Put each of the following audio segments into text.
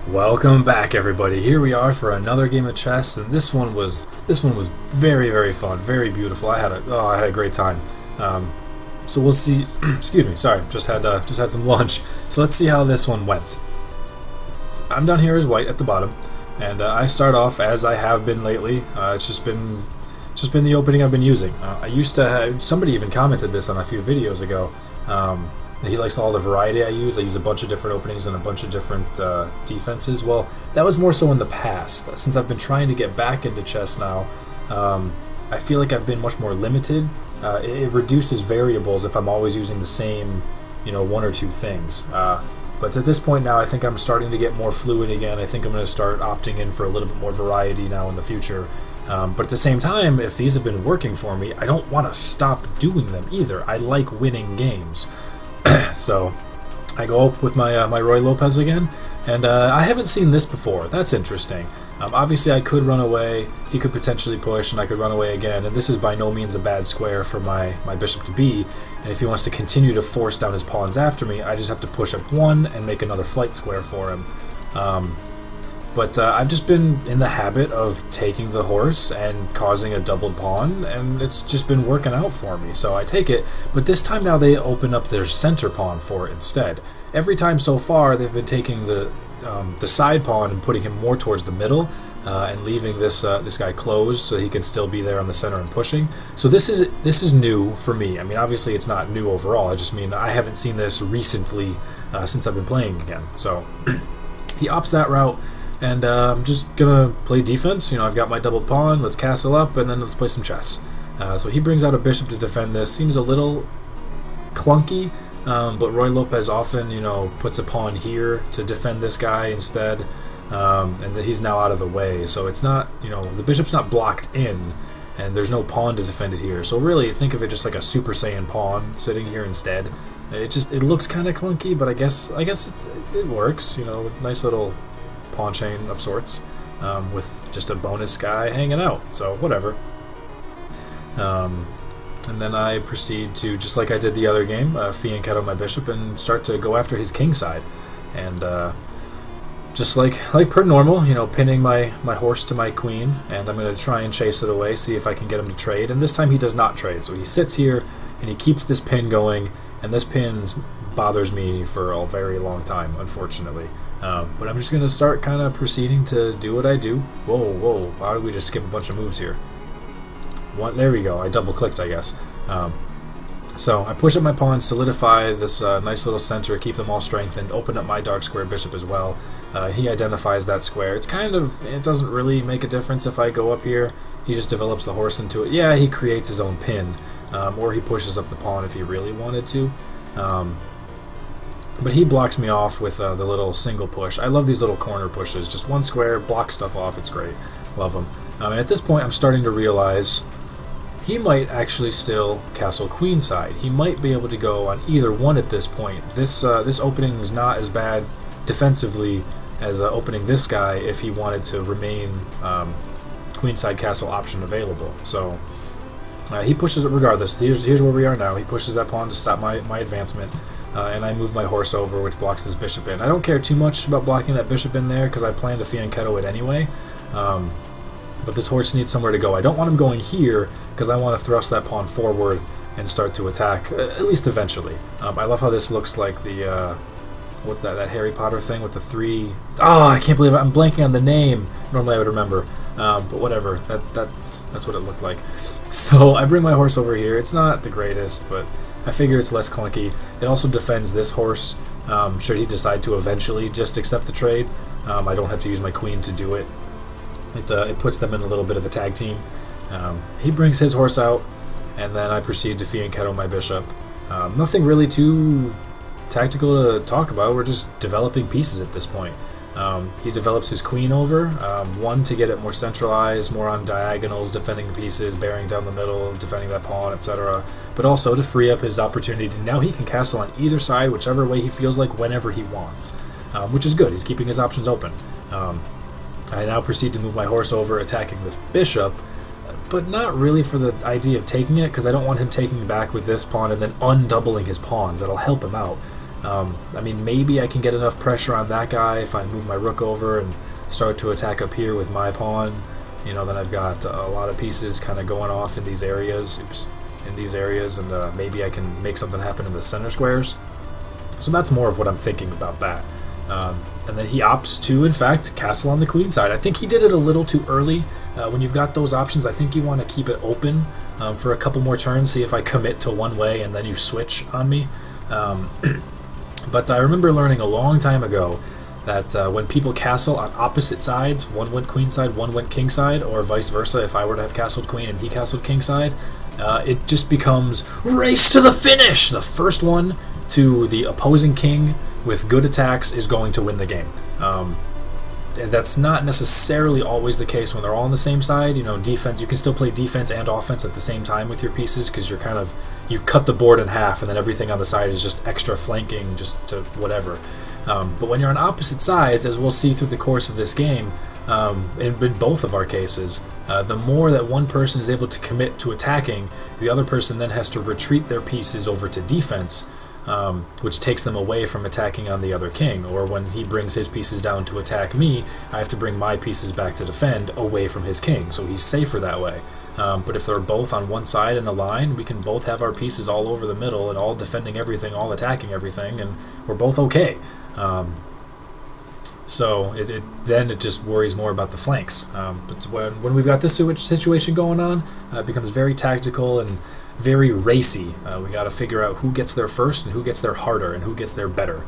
Welcome back, everybody. Here we are for another game of chess, and this one was very fun, very beautiful. I had a great time. So we'll see. Excuse me. Sorry, just had some lunch. So let's see how this one went. I'm down here as white at the bottom, and I start off as I have been lately. It's just been the opening I've been using. I used to have, somebody even commented this on a few videos ago. He likes all the variety I use. I use a bunch of different openings and a bunch of different defenses. Well, that was more so in the past. Since I've been trying to get back into chess now, I feel like I've been much more limited. It reduces variables if I'm always using the same, one or two things. But at this point now, I think I'm starting to get more fluid again. I think I'm going to start opting in for a little bit more variety now in the future. But at the same time, if these have been working for me, I don't want to stop doing them either. I like winning games. So I go up with my Ruy Lopez again, and I haven't seen this before. That's interesting. Obviously I could run away, he could potentially push, and I could run away again, and this is by no means a bad square for my bishop to b, and if he wants to continue to force down his pawns after me, I just have to push up one and make another flight square for him. But I've just been in the habit of taking the horse and causing a doubled pawn, and it's just been working out for me, so I take it. But this time now they open up their center pawn for it instead. Every time so far they've been taking the side pawn and putting him more towards the middle, and leaving this guy closed so he can still be there on the center and pushing. So this is new for me. I mean, obviously it's not new overall. I just mean I haven't seen this recently since I've been playing again. So he opts that route. And I'm just gonna play defense. I've got my double pawn. Let's castle up, and then let's play some chess. So he brings out a bishop to defend this. Seems a little clunky, but Ruy Lopez often, puts a pawn here to defend this guy instead, and he's now out of the way. So it's not, the bishop's not blocked in, and there's no pawn to defend it here. So really, think of it just like a Super Saiyan pawn sitting here instead. It looks kind of clunky, but I guess it works. Nice little pawn chain of sorts, with just a bonus guy hanging out, so whatever. And then I proceed to, just like I did the other game, fianchetto my bishop and start to go after his king side, and just like per normal, pinning my horse to my queen, and I'm going to try and chase it away, see if I can get him to trade, and this time he does not trade, so he sits here and he keeps this pin going, and this pin bothers me for a very long time, unfortunately. But I'm just going to start kind of proceeding to do what I do. Whoa, how did we just skip a bunch of moves here? There we go, I double clicked, I guess. So I push up my pawn, solidify this nice little center, keep them all strengthened, open up my dark square bishop as well. He identifies that square. It doesn't really make a difference if I go up here. He just develops the horse into it. Yeah, he creates his own pin, or he pushes up the pawn if he really wanted to. But he blocks me off with the little single push. I love these little corner pushes. Just one square, block stuff off. It's great. Love them. And at this point, I'm starting to realize he might actually still castle queenside. He might be able to go on either one at this point. This opening is not as bad defensively as opening this guy if he wanted to remain queenside castle option available. So he pushes it regardless. Here's where we are now. He pushes that pawn to stop my advancement. And I move my horse over, which blocks this bishop in. I don't care too much about blocking that bishop in there because I plan to fianchetto it anyway. But this horse needs somewhere to go. I don't want him going here because I want to thrust that pawn forward and start to attack, at least eventually. I love how this looks like the what's that Harry Potter thing with the three... Oh, I can't believe I'm blanking on the name. Normally I would remember. But whatever. That's what it looked like. So I bring my horse over here. It's not the greatest, but I figure it's less clunky. It also defends this horse, should he decide to eventually just accept the trade. I don't have to use my queen to do it. It puts them in a little bit of a tag team. He brings his horse out, and then I proceed to fianchetto my bishop. Nothing really too tactical to talk about. We're just developing pieces at this point. He develops his queen over, one to get it more centralized, more on diagonals, defending the pieces, bearing down the middle, defending that pawn, etc. But also to free up his opportunity. Now he can castle on either side, whichever way he feels like, whenever he wants, which is good. He's keeping his options open. I now proceed to move my horse over, attacking this bishop, but not really for the idea of taking it, because I don't want him taking back with this pawn and then undoubling his pawns. That'll help him out. I mean, maybe I can get enough pressure on that guy if I move my rook over and start to attack up here with my pawn. You know, then I've got a lot of pieces kind of going off in these areas. Oops, in these areas, and maybe I can make something happen in the center squares. So that's more of what I'm thinking about that. And then he opts to, in fact, castle on the queen side. I think he did it a little too early. When you've got those options, I think you want to keep it open for a couple more turns, see if I commit to one way and then you switch on me. But I remember learning a long time ago that when people castle on opposite sides, one went queen side, one went king side, or vice versa, if I were to have castled queen and he castled king side, it just becomes race to the finish! The first one to the opposing king with good attacks is going to win the game. And that's not necessarily always the case when they're all on the same side. You know, defense, you can still play defense and offense at the same time with your pieces, because you're kind of, you cut the board in half and then everything on the side is just extra flanking, just to whatever. But when you're on opposite sides, as we'll see through the course of this game, in both of our cases, the more that one person is able to commit to attacking, the other person then has to retreat their pieces over to defense, which takes them away from attacking on the other king. Or when he brings his pieces down to attack me, I have to bring my pieces back to defend away from his king, so he's safer that way. But if they're both on one side in a line, we can both have our pieces all over the middle and all defending everything, all attacking everything, and we're both okay. So then it just worries more about the flanks. But when we've got this situation going on, it becomes very tactical and very racy. We got to figure out who gets there first and who gets there harder and who gets there better.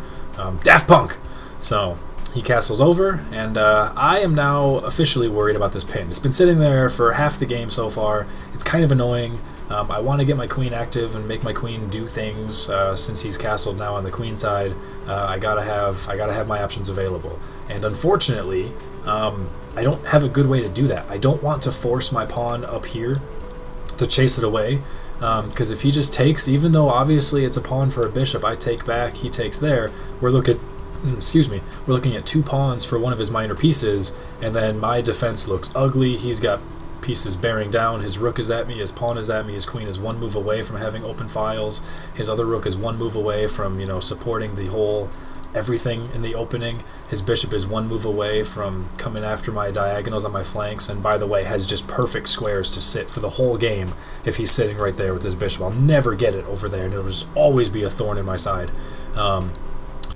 Daft Punk! So he castles over, and I am now officially worried about this pin. It's been sitting there for half the game so far. It's kind of annoying. I want to get my queen active and make my queen do things. Since he's castled now on the queen side, I gotta have my options available. And unfortunately, I don't have a good way to do that. I don't want to force my pawn up here to chase it away, because if he just takes, even though obviously it's a pawn for a bishop, I take back, he takes there, we're looking at 2 pawns for one of his minor pieces, and then my defense looks ugly. He's got pieces bearing down, his rook is at me, his pawn is at me, his queen is 1 move away from having open files, his other rook is 1 move away from, you know, supporting the whole everything in the opening, his bishop is 1 move away from coming after my diagonals on my flanks, and by the way has just perfect squares to sit for the whole game if he's sitting right there with his bishop. I'll never get it over there, and it'll just always be a thorn in my side.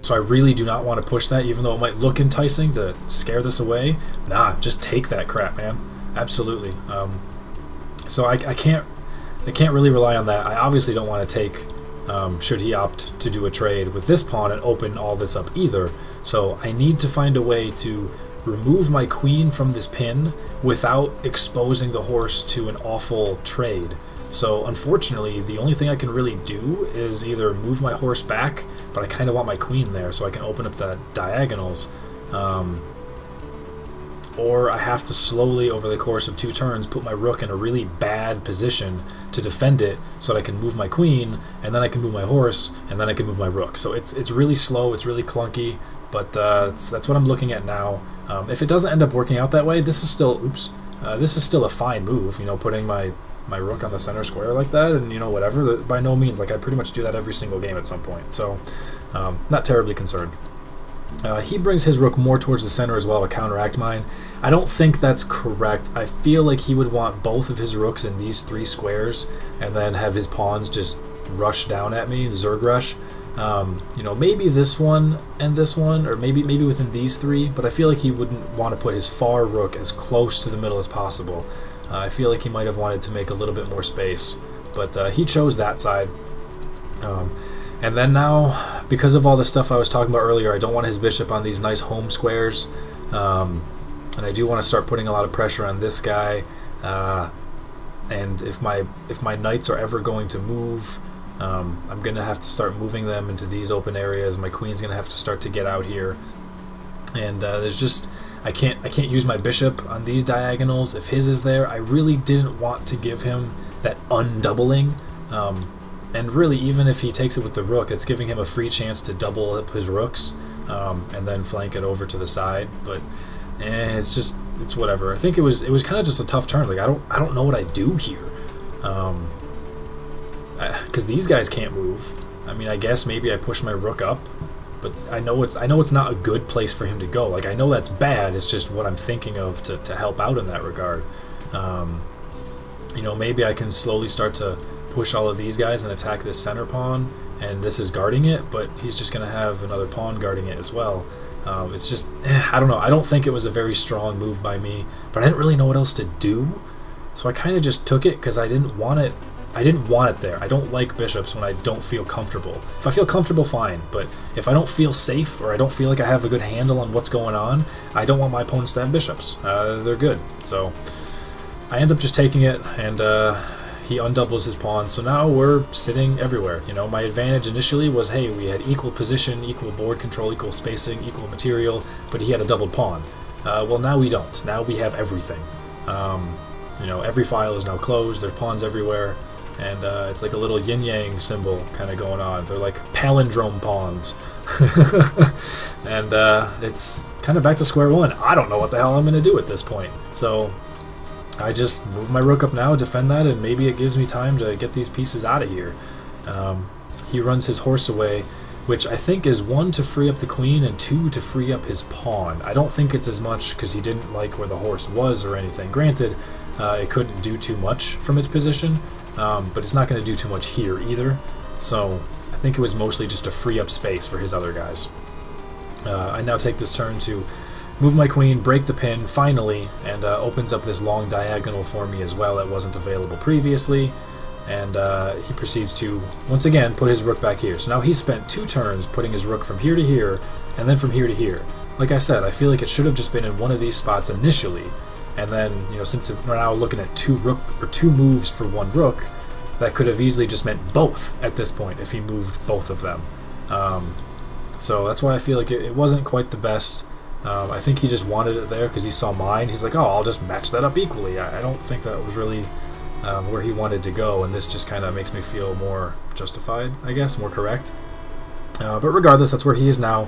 So I really do not want to push that, even though it might look enticing to scare this away. Nah, just take that crap, man. Absolutely. So I can't really rely on that. I obviously don't want to take, should he opt to do a trade with this pawn and open all this up either. So I need to find a way to remove my queen from this pin without exposing the horse to an awful trade. So unfortunately, the only thing I can really do is either move my horse back, but I kind of want my queen there so I can open up the diagonals, or I have to slowly, over the course of 2 turns, put my rook in a really bad position to defend it so that I can move my queen, and then I can move my horse, and then I can move my rook. So it's really slow, it's really clunky, but that's what I'm looking at now. If it doesn't end up working out that way, this is still, this is still a fine move, you know, putting my rook on the center square like that, and you know, whatever. By no means, like, I pretty much do that every single game at some point, so not terribly concerned. He brings his rook more towards the center as well to counteract mine. I don't think that's correct. I feel like he would want both of his rooks in these 3 squares and then have his pawns just rush down at me, Zerg rush. You know, maybe this one and this one, or maybe within these 3, but I feel like he wouldn't want to put his far rook as close to the middle as possible. I feel like he might have wanted to make a little bit more space, but he chose that side. And then now, because of all the stuff I was talking about earlier, I don't want his bishop on these nice home squares, and I do want to start putting a lot of pressure on this guy. And if my knights are ever going to move, I'm going to have to start moving them into these open areas. My queen's going to have to start to get out here, and there's just, I can't use my bishop on these diagonals if his is there. I really didn't want to give him that undoubling. And really, even if he takes it with the rook, it's giving him a free chance to double up his rooks, and then flank it over to the side. But it's whatever. I think it was kind of just a tough turn. Like, I don't know what I do here, because these guys can't move. I mean, I guess maybe I push my rook up, but I know it's not a good place for him to go. Like, I know that's bad. It's just what I'm thinking of to help out in that regard. You know, maybe I can slowly start to push all of these guys and attack this center pawn, and this is guarding it, but he's just going to have another pawn guarding it as well. It's just, I don't know. I don't think it was a very strong move by me, but I didn't really know what else to do, so I kind of just took it because I didn't want it. I didn't want it there. I don't like bishops when I don't feel comfortable. If I feel comfortable, fine, but if I don't feel safe or I don't feel like I have a good handle on what's going on, I don't want my opponents to have bishops. They're good. So I end up just taking it, and he undoubles his pawn, so now we're sitting everywhere. You know, my advantage initially was, hey, we had equal position, equal board control, equal spacing, equal material, but he had a doubled pawn. Well, now we don't. Now we have everything. You know, every file is now closed, there's pawns everywhere, and it's like a little yin-yang symbol kind of going on. They're like palindrome pawns. And it's kind of back to square one. I don't know what the hell I'm going to do at this point. So I just move my rook up now, defend that, and maybe it gives me time to get these pieces out of here. He runs his horse away, which I think is 1 to free up the queen and 2 to free up his pawn. I don't think it's as much because he didn't like where the horse was or anything. Granted, it couldn't do too much from its position, but it's not going to do too much here either. So I think it was mostly just to free up space for his other guys. I now take this turn to move my queen, break the pin, finally, and opens up this long diagonal for me as well that wasn't available previously. And he proceeds to, once again, put his rook back here. So now he's spent 2 turns putting his rook from here to here, and then from here to here. Like I said, I feel like it should have just been in one of these spots initially, and then, you know, since we're now looking at 2 moves for 1 rook, that could have easily just meant both at this point if he moved both of them. So that's why I feel like it wasn't quite the best. I think he just wanted it there because he saw mine. He's like, oh, I'll just match that up equally. I don't think that was really where he wanted to go, and this just kind of makes me feel more justified, I guess, more correct. But regardless, that's where he is now,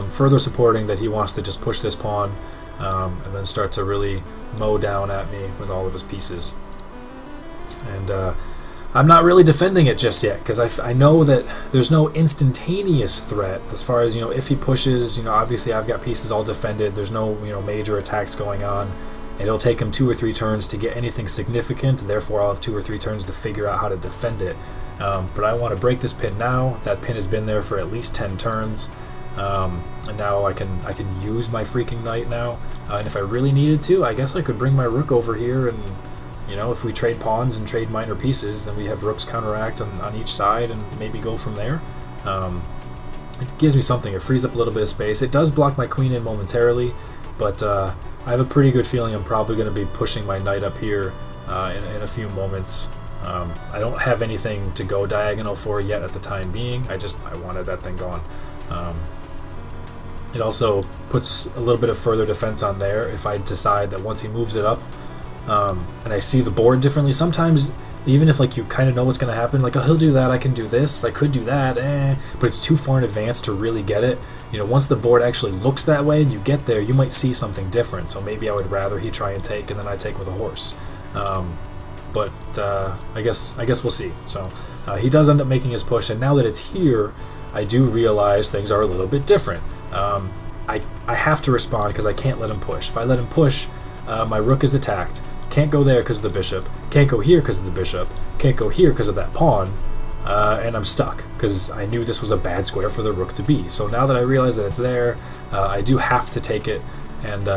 further supporting that he wants to just push this pawn and then start to really mow down at me with all of his pieces. And I'm not really defending it just yet because I know that there's no instantaneous threat as far as, you know, if he pushes, you know, obviously I've got pieces all defended, there's no, you know, major attacks going on. It'll take him 2 or 3 turns to get anything significant, therefore I'll have 2 or 3 turns to figure out how to defend it. But I want to break this pin now. That pin has been there for at least 10 turns, and now I can use my freaking knight now. And if I really needed to, I guess I could bring my rook over here, and, you know, if we trade pawns and trade minor pieces, then we have rooks counteract on each side and maybe go from there. It gives me something. It frees up a little bit of space. It does block my queen in momentarily, but I have a pretty good feeling I'm probably going to be pushing my knight up here in a few moments. I don't have anything to go diagonal for yet at the time being. I wanted that thing gone. It also puts a little bit of further defense on there if I decide that once he moves it up, and I see the board differently. Sometimes, even if like you kind of know what's going to happen, like, oh, he'll do that, I can do this, I could do that, but it's too far in advance to really get it. You know, once the board actually looks that way and you get there, you might see something different. So maybe I would rather he try and take, and then I take with a horse. But I guess we'll see. So he does end up making his push, and now that it's here, I do realize things are a little bit different. I have to respond because I can't let him push. If I let him push, my rook is attacked. Can't go there because of the bishop. Can't go here because of the bishop. Can't go here because of that pawn. And I'm stuck because I knew this was a bad square for the rook to be. So now that I realize that it's there, I do have to take it. And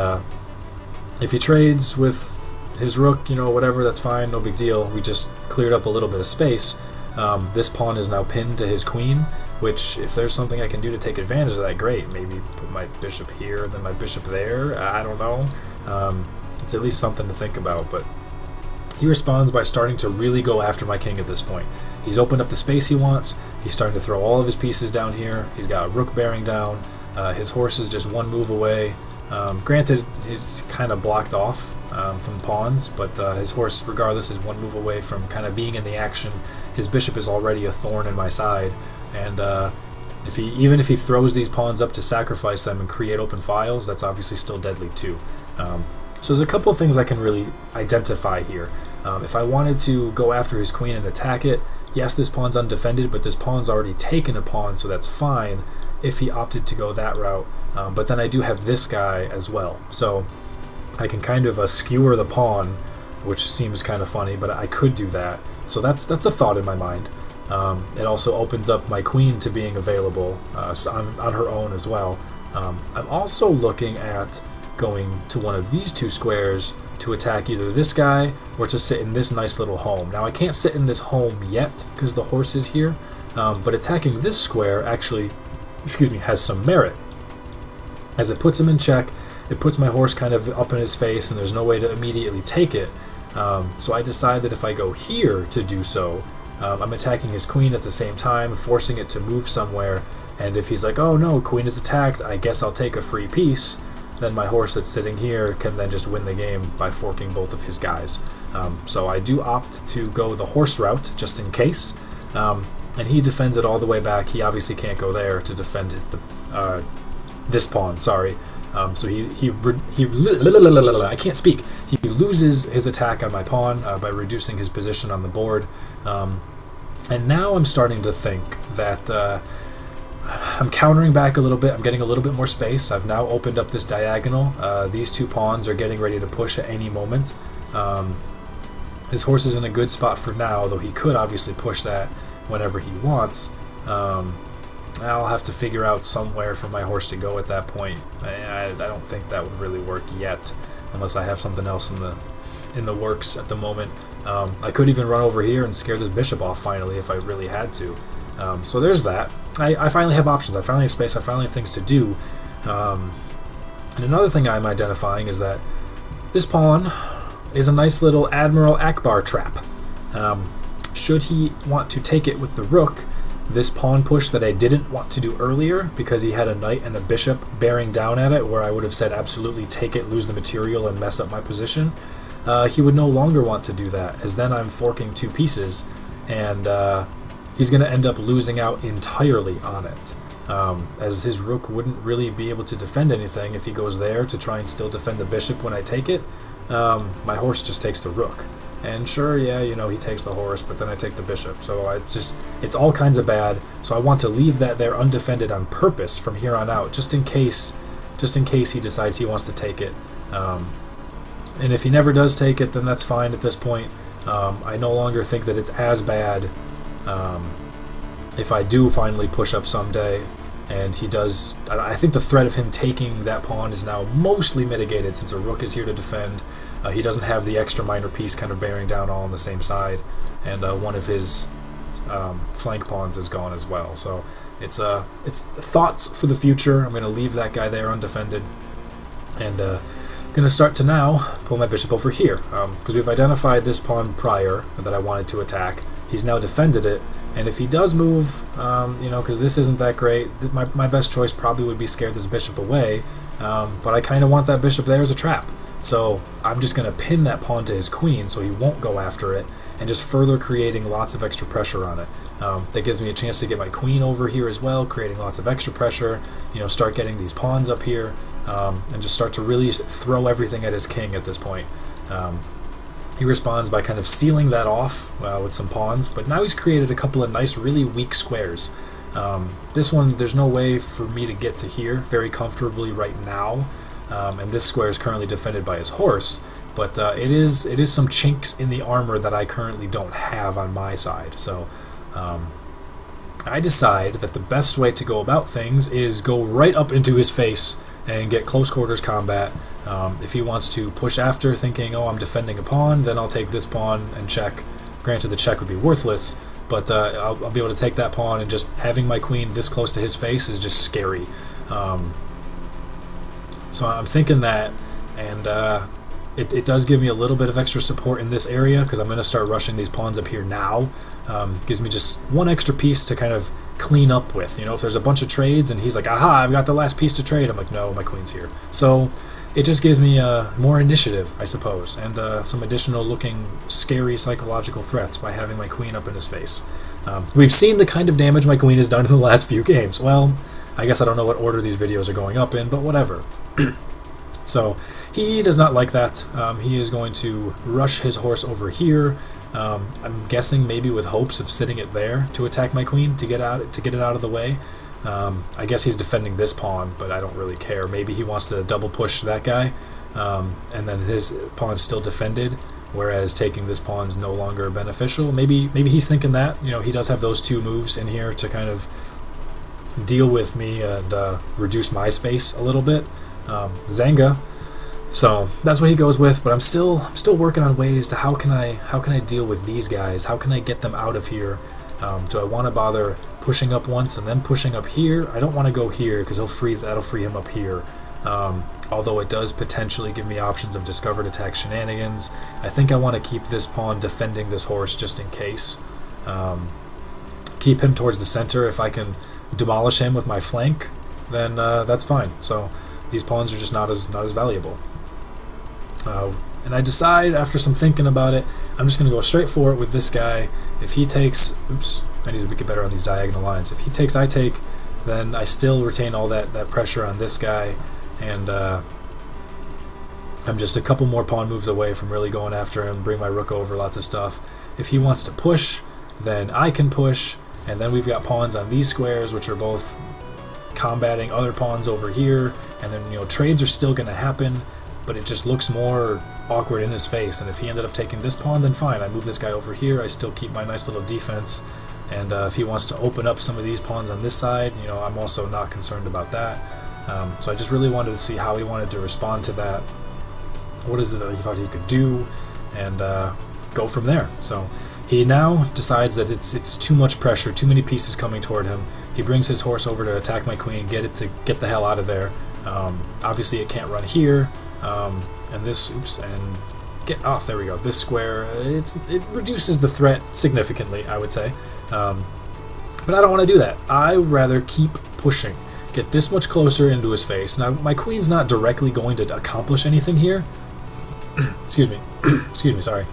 if he trades with his rook, you know, whatever, that's fine, no big deal. We just cleared up a little bit of space. This pawn is now pinned to his queen, which, if there's something I can do to take advantage of that, great. Maybe put my bishop here and then my bishop there. I don't know. It's at least something to think about, but he responds by starting to really go after my king at this point. He's opened up the space he wants. He's starting to throw all of his pieces down here. He's got a rook bearing down. His horse is just 1 move away. Granted, he's kind of blocked off from pawns, but his horse, regardless, is 1 move away from kind of being in the action. His bishop is already a thorn in my side, and even if he throws these pawns up to sacrifice them and create open files, that's obviously still deadly too. So there's a couple of things I can really identify here. If I wanted to go after his queen and attack it, yes, this pawn's undefended, but this pawn's already taken a pawn, so that's fine if he opted to go that route. But then I do have this guy as well, so I can kind of skewer the pawn, which seems kind of funny, but I could do that. So that's a thought in my mind. It also opens up my queen to being available on her own as well. I'm also looking at going to one of these two squares to attack either this guy or to sit in this nice little home. Now I can't sit in this home yet because the horse is here, but attacking this square actually, has some merit, as it puts him in check. It puts my horse kind of up in his face, and there's no way to immediately take it. So I decide that if I go here to do so, I'm attacking his queen at the same time, forcing it to move somewhere. And if he's like, oh no, queen is attacked, I guess I'll take a free piece, then my horse that's sitting here can then just win the game by forking both of his guys. So I do opt to go the horse route just in case. And he defends it all the way back. He obviously can't go there to defend this pawn, sorry. So I can't speak. He loses his attack on my pawn by reducing his position on the board. And now I'm starting to think that I'm countering back a little bit. I'm getting a little bit more space. I've now opened up this diagonal. These two pawns are getting ready to push at any moment. His horse is in a good spot for now, though he could obviously push that whenever he wants. I'll have to figure out somewhere for my horse to go at that point. I don't think that would really work yet, unless I have something else in the works at the moment. I could even run over here and scare this bishop off finally if I really had to. So there's that. I finally have options. I finally have space. I finally have things to do. And another thing I'm identifying is that this pawn is a nice little Admiral Akbar trap. Should he want to take it with the rook, this pawn push that I didn't want to do earlier because he had a knight and a bishop bearing down at it, where I would have said absolutely take it, lose the material, and mess up my position, he would no longer want to do that, as then I'm forking two pieces, and he's going to end up losing out entirely on it, as his rook wouldn't really be able to defend anything if he goes there to try and still defend the bishop when I take it. My horse just takes the rook. And sure, yeah, he takes the horse, but then I take the bishop. So it's all kinds of bad. So I want to leave that there undefended on purpose from here on out, just in case he decides he wants to take it. And if he never does take it, then that's fine at this point. I no longer think that it's as bad if I do finally push up someday, and he does. I think the threat of him taking that pawn is now mostly mitigated since a rook is here to defend. He doesn't have the extra minor piece kind of bearing down all on the same side, and one of his flank pawns is gone as well. So it's thoughts for the future. I'm going to leave that guy there undefended, and going to start to now pull my bishop over here, because we've identified this pawn prior that I wanted to attack. He's now defended it, and if he does move, because this isn't that great, my best choice probably would be scare this bishop away, but I kind of want that bishop there as a trap. So I'm just going to pin that pawn to his queen so he won't go after it, and just further creating lots of extra pressure on it. That gives me a chance to get my queen over here as well, creating lots of extra pressure, start getting these pawns up here, and just start to really throw everything at his king at this point. He responds by kind of sealing that off with some pawns, but now he's created a couple of nice, really weak squares. This one, there's no way for me to get to here very comfortably right now. And this square is currently defended by his horse, but it is some chinks in the armor that I currently don't have on my side. So I decide that the best way to go about things is go right up into his face and get close quarters combat. If he wants to push after thinking, oh, I'm defending a pawn, then I'll take this pawn and check. Granted, the check would be worthless, but I'll be able to take that pawn, and just having my queen this close to his face is just scary. So I'm thinking that, and it does give me a little bit of extra support in this area, because I'm going to start rushing these pawns up here now. Gives me just one extra piece to kind of clean up with. If there's a bunch of trades and he's like, aha, I've got the last piece to trade, I'm like, no, my queen's here. So it just gives me more initiative, I suppose, and some additional looking scary psychological threats by having my queen up in his face. We've seen the kind of damage my queen has done in the last few games. Well, I guess I don't know what order these videos are going up in, but whatever. So he does not like that. He is going to rush his horse over here. I'm guessing maybe with hopes of sitting it there to attack my queen to get it out of the way. I guess he's defending this pawn, but I don't really care. Maybe he wants to double push that guy, and then his pawn's still defended, whereas taking this pawn's no longer beneficial. Maybe he's thinking that, you know, he does have those two moves in here to kind of deal with me and reduce my space a little bit. Zanga. So that's what he goes with, but I'm still working on ways to how can I deal with these guys? How can I get them out of here? Do I want to bother pushing up once and then pushing up here? I don't want to go here because that'll free him up here. Although it does potentially give me options of discovered attack shenanigans. I think I want to keep this pawn defending this horse just in case. Keep him towards the center. If I can demolish him with my flank, then that's fine. So these pawns are just not as valuable. And I decide, after some thinking about it, I'm just going to go straight for it with this guy. If he takes... Oops, I need to get better on these diagonal lines. If he takes, I take, then I still retain all that pressure on this guy, and I'm just a couple more pawn moves away from really going after him, bring my rook over, lots of stuff. If he wants to push, then I can push, and then we've got pawns on these squares, which are both combating other pawns over here, and then, you know, trades are still going to happen, but it just looks more awkward in his face. And if he ended up taking this pawn, then fine, I move this guy over here, I still keep my nice little defense, and if he wants to open up some of these pawns on this side, you know, I'm also not concerned about that. So I just really wanted to see how he wanted to respond to that. What is it that he thought he could do, and go from there. So he now decides that it's too much pressure, too many pieces coming toward him. He brings his horse over to attack my queen, get the hell out of there. Obviously it can't run here, and this, oops, and get off, there we go. This square, it reduces the threat significantly, I would say. But I don't want to do that. I rather keep pushing, get this much closer into his face. Now my queen's not directly going to accomplish anything here. Excuse me, sorry.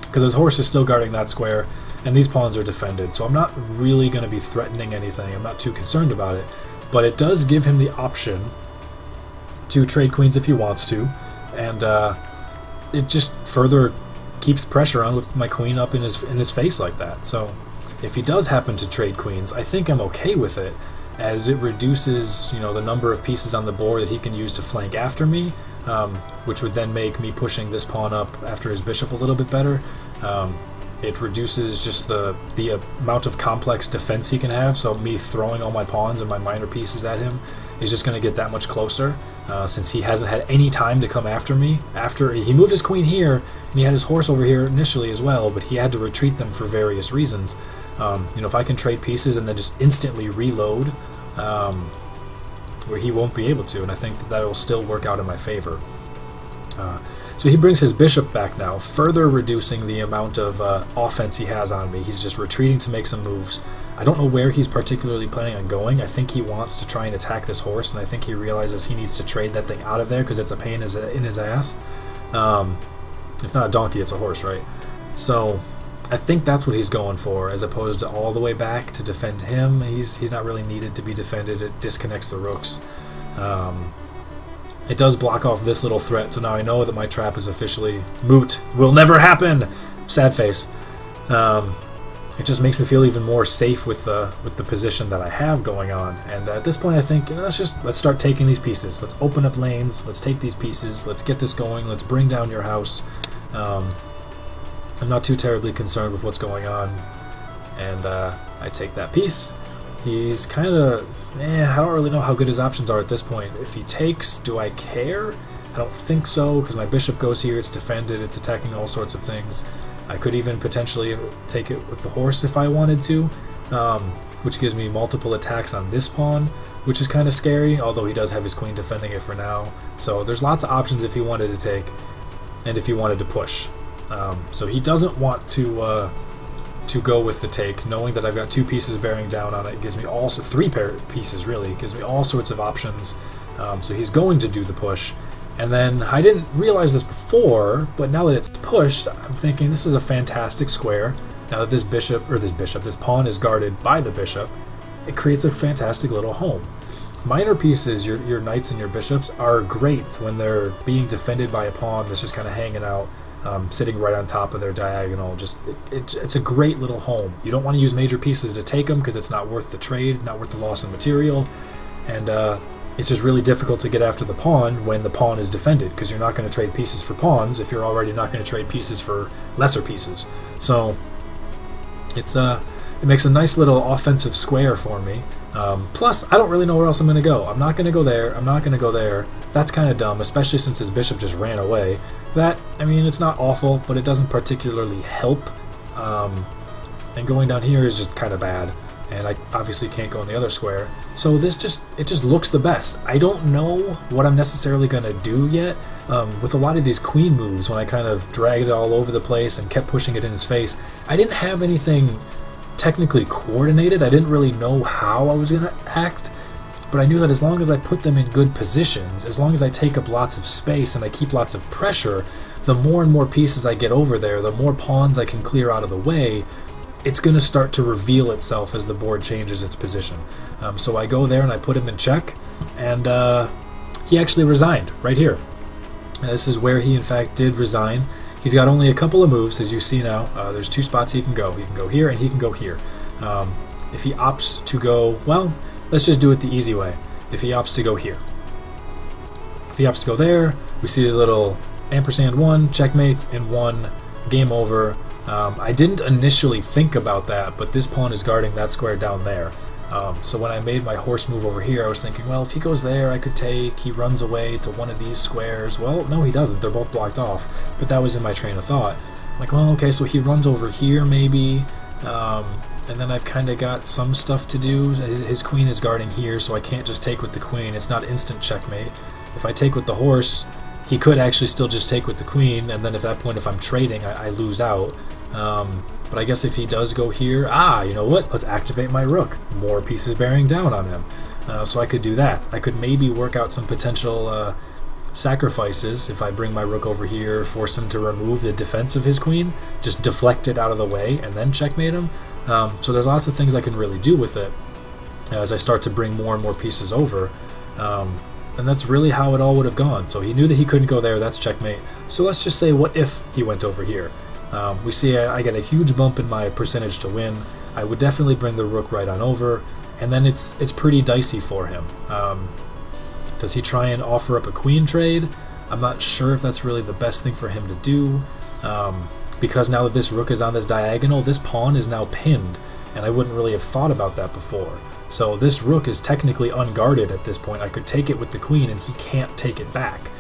Because his horse is still guarding that square, and these pawns are defended, so I'm not really going to be threatening anything. I'm not too concerned about it, but it does give him the option to trade queens if he wants to, and it just further keeps pressure on with my queen up in his face like that. So if he does happen to trade queens, I think I'm okay with it, as it reduces, you know, the number of pieces on the board that he can use to flank after me, which would then make me pushing this pawn up after his bishop a little bit better. It reduces just the amount of complex defense he can have, so me throwing all my pawns and my minor pieces at him is just going to get that much closer, since he hasn't had any time to come after me. After he moved his queen here, and he had his horse over here initially as well, but he had to retreat them for various reasons. You know, if I can trade pieces and then just instantly reload, where he won't be able to, and I think that will still work out in my favor. So he brings his bishop back now, further reducing the amount of offense he has on me. He's just retreating to make some moves. I don't know where he's particularly planning on going. I think he wants to try and attack this horse, and I think he realizes he needs to trade that thing out of there because it's a pain in his ass. It's not a donkey, it's a horse, right? So I think that's what he's going for, as opposed to all the way back to defend him. He's not really needed to be defended. It disconnects the rooks. It does block off this little threat, so now I know that my trap is officially moot. Will never happen! Sad face. It just makes me feel even more safe with the position that I have going on. And at this point I think, you know, let's start taking these pieces. Let's open up lanes, let's take these pieces, let's get this going, let's bring down your house. I'm not too terribly concerned with what's going on. And I take that piece. He's kind of... I don't really know how good his options are at this point. If he takes, do I care? I don't think so, because my bishop goes here, it's defended, it's attacking all sorts of things. I could even potentially take it with the horse if I wanted to, which gives me multiple attacks on this pawn, which is kind of scary, although he does have his queen defending it for now. So there's lots of options if he wanted to take, and if he wanted to push. So he doesn't want to go with the take, knowing that I've got two pieces bearing down on it. Gives me also three pieces, really. Gives me all sorts of options. So he's going to do the push. And then I didn't realize this before, but now that it's pushed, I'm thinking this is a fantastic square. Now that this pawn is guarded by the bishop, it creates a fantastic little home. minor pieces, your knights and your bishops, are great when they're being defended by a pawn that's just kind of hanging out, sitting right on top of their diagonal. It's a great little home. You don't want to use major pieces to take them because it's not worth the trade, not worth the loss of material, and it's just really difficult to get after the pawn when the pawn is defended, because you're not going to trade pieces for pawns if you're already not going to trade pieces for lesser pieces. So it makes a nice little offensive square for me. Plus, I don't really know where else I'm going to go. I'm not going to go there. I'm not going to go there. That's kind of dumb, especially since his bishop just ran away. That, I mean, it's not awful, but it doesn't particularly help. And going down here is just kind of bad. And I obviously can't go in the other square. So it just looks the best. I don't know what I'm necessarily going to do yet. With a lot of these queen moves, when I kind of dragged it all over the place and kept pushing it in his face, I didn't have anything technically coordinated. I didn't really know how I was going to act, but I knew that as long as I put them in good positions, as long as I take up lots of space and I keep lots of pressure, the more and more pieces I get over there, the more pawns I can clear out of the way, it's going to start to reveal itself as the board changes its position. So I go there and I put him in check, and he actually resigned right here. This is where he in fact did resign. He's got only a couple of moves, as you see now. There's two spots he can go. He can go here and he can go here. If he opts to go, well, let's just do it the easy way. If he opts to go here. If he opts to go there, we see a little &1, checkmate, and 1, game over. I didn't initially think about that, but this pawn is guarding that square down there. So when I made my horse move over here, I was thinking, well, if he goes there, I could take. He runs away to one of these squares. Well, no, he doesn't. They're both blocked off. But that was in my train of thought. Like, well, okay, so he runs over here maybe, and then I've kind of got some stuff to do. His queen is guarding here, so I can't just take with the queen. It's not instant checkmate. If I take with the horse, he could actually still just take with the queen, and then at that point, if I'm trading, I lose out. But I guess if he does go here, you know what? Let's activate my rook. More pieces bearing down on him. So I could do that. I could maybe work out some potential sacrifices if I bring my rook over here, force him to remove the defense of his queen, just deflect it out of the way, and then checkmate him. So there's lots of things I can really do with it as I start to bring more and more pieces over. And that's really how it all would have gone. So he knew that he couldn't go there. That's checkmate. So let's just say, what if he went over here? We see I get a huge bump in my percentage to win. I would definitely bring the rook right on over, and then it's pretty dicey for him. Does he try and offer up a queen trade? I'm not sure if that's really the best thing for him to do, because now that this rook is on this diagonal, this pawn is now pinned, and I wouldn't really have thought about that before. So this rook is technically unguarded at this point. I could take it with the queen, and he can't take it back.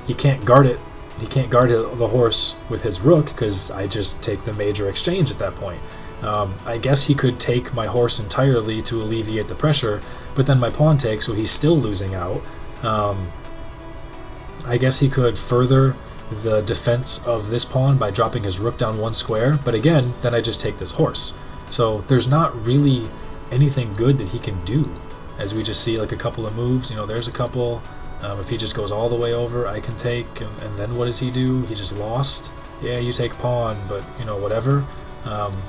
He can't guard it. He can't guard the horse with his rook because I just take the major exchange at that point. I guess he could take my horse entirely to alleviate the pressure, but then my pawn takes, so he's still losing out. I guess he could further the defense of this pawn by dropping his rook down one square, but again, then I just take this horse. So there's not really anything good that he can do. As we just see like a couple of moves, you know, there's a couple. If he just goes all the way over, I can take, and then what does he do? He just lost. Yeah, you take pawn, but you know, whatever.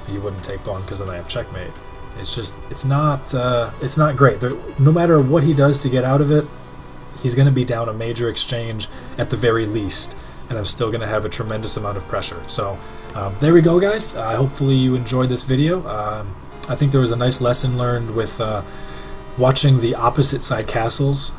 You wouldn't take pawn because then I have checkmate. It's just, it's not great. No matter what he does to get out of it, he's going to be down a major exchange at the very least, and I'm still going to have a tremendous amount of pressure. So there we go, guys. Hopefully you enjoyed this video. I think there was a nice lesson learned with watching the opposite side castles.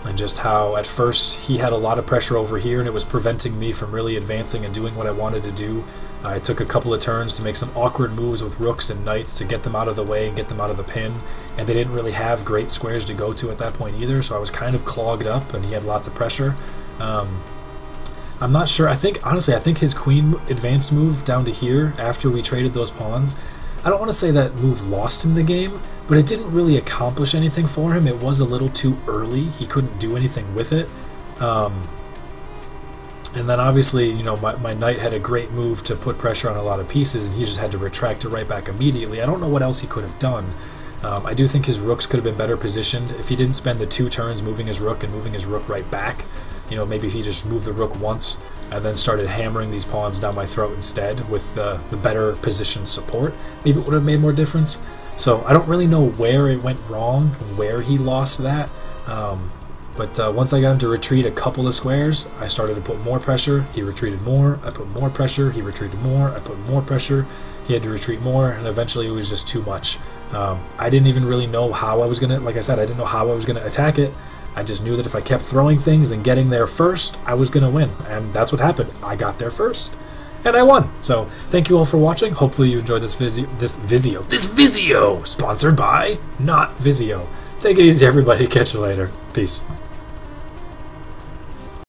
And just how at first he had a lot of pressure over here and it was preventing me from really advancing and doing what I wanted to do. I took a couple of turns to make some awkward moves with rooks and knights to get them out of the way and get them out of the pin, and they didn't really have great squares to go to at that point either, so I was kind of clogged up and he had lots of pressure. I'm not sure. Honestly, I think his queen advance move down to here after we traded those pawns, I don't want to say that move lost him the game, but it didn't really accomplish anything for him. It was a little too early. He couldn't do anything with it. And then obviously, you know, my knight had a great move to put pressure on a lot of pieces, and he just had to retract it right back immediately. I don't know what else he could have done. I do think his rooks could have been better positioned. If he didn't spend the 2 turns moving his rook and moving his rook right back, you know, maybe if he just moved the rook once and then started hammering these pawns down my throat instead with the better positioned support, maybe it would have made more difference. So I don't really know where it went wrong, where he lost that. But once I got him to retreat a couple of squares, I started to put more pressure. He retreated more. I put more pressure. He retreated more. I put more pressure. He had to retreat more, and eventually it was just too much. I didn't even really know how I was going to, like I said, I didn't know how I was going to attack it. I just knew that if I kept throwing things and getting there first, I was going to win. And that's what happened. I got there first, and I won. So thank you all for watching. Hopefully you enjoyed this Vizio, sponsored by not Vizio. Take it easy, everybody. Catch you later. Peace.